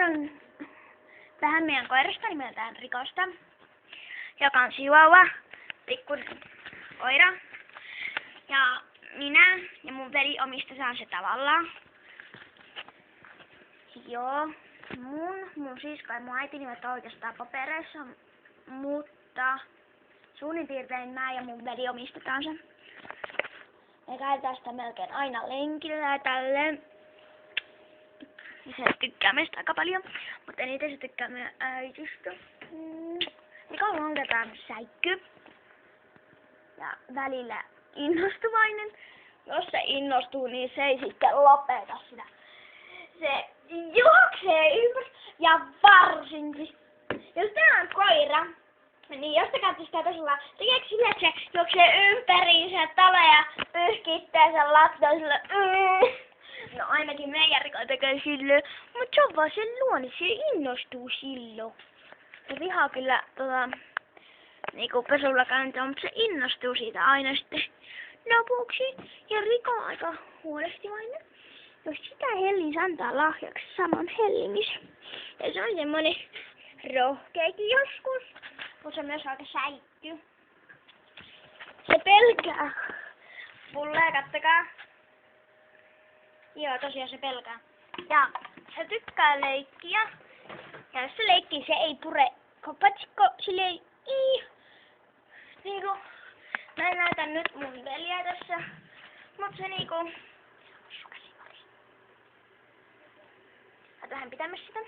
kerron vähän meidän koirasta nimeltään Rikosta, joka on chihuahua, pikkuinen koira. Ja minä ja mun veli omistetaan se tavallaan. Joo, mun sisko ja mun äiti nimet on oikeastaan papereissa, mutta suunnin piirtein mä ja mun veli omistetaan sen. Me käytetään sitä melkein aina lenkillä ja tälleen. Ja se tykkää meistä aika paljon, mutta eniten se tykkää meidän äitistä. Rikolla on otetaan säikky. Ja välillä innostuvainen. Jos se innostuu, niin se ei sitten lopeta sitä. Se juoksee ympäri ja varsinkin, jos tää on koira, niin jos te katsotte sitä tosilla, tekeekö sillä, että se juoksee ympäriinsä taloja ja pyyhkittää sen lattian sillä. No ainakin meidän Riko tekee silloin, mutta se on vaan sen luonne, se innostuu silloin. Se vihaa kyllä niinku pesulla kantaa, mutta se innostuu siitä aina sitten lopuksi. Ja Riko on aika huolehtivainen. Jos sitä hellin antaa lahjaksi saman hellingisen. Ja se on semmonen rohkeakin joskus, mutta se on myös aika säikky. Se pelkää. Pulleja, kattokaa. Joo, tosiaan se pelkää. Ja se tykkää leikkiä. Ja jos se leikkii, se ei pure kopatsikko silleen niinku, mä näytän nyt mun veliä tässä. Mut se niinku, vähän pitämässä sitä.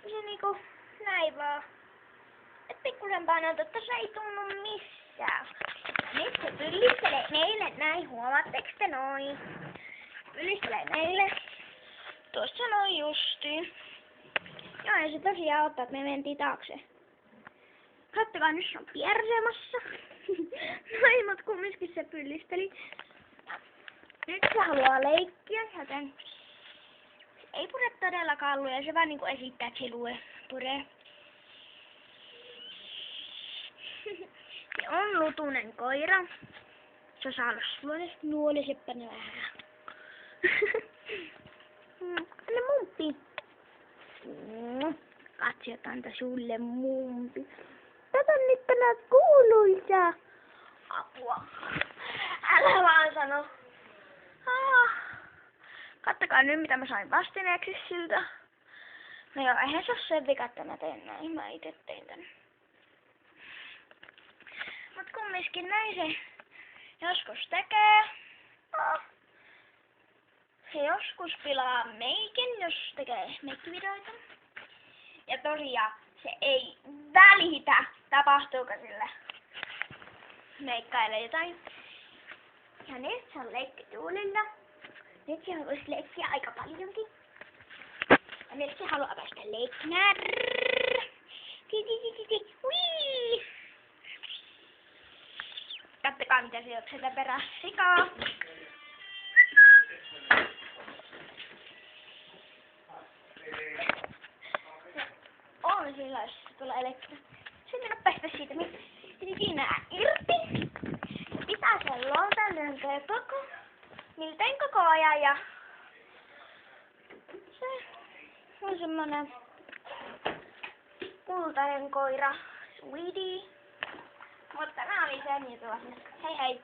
Se niinku näin vaan. Et pikkusen painaa, että se ei tunnu missään. Nyt se pyllistelee meille näin, huomaatteko te noin? Pyllistelee meille. Tuossa noin justiin. Joo, ja se tosiaan ottaa, että me mentiin taakse. Kattokaa, nyt se on piersemassa. Noin, mut kumminkin se pyllisteli. Nyt se haluaa leikkiä, joten ei pure todellakaan luja, se vaan niinku esittää, että se puree. Se on lutunen koira. Se osaa olla nuoliseppänä vähän. Anna mumpi. Katsi, anta sulle mumpi. Tätä nyt tänään kuuluisa. Apua. Älä vaan sano. Kattokaa nyt, mitä mä sain vastineeksi siltä. No joo, eihän se oo sen vika, että mä teen näin. Mä ite tein tän. Mut kumminkin näin se joskus tekee. Se joskus pilaa meikin, jos tekee meikkivideoita. Ja tosiaan se ei välitä, tapahtuuko sille meikkaille jotain. Ja nyt se on leikkituulilla. Nyt se haluaisi leikkiä aika paljonkin. Ja nyt se haluaa päästä leikkimään. Hui! Kattokaa mitä se juoksee perässä sikaa. On sillä, jos se tulee leikkiä. Se mennä päästä siitä siinä irti. Pitää sen lontan koko. Miltein koko ajan ja se on semmonen kultainen koira, sweetie. Mutta nämä oli sen juttu. Hei hei!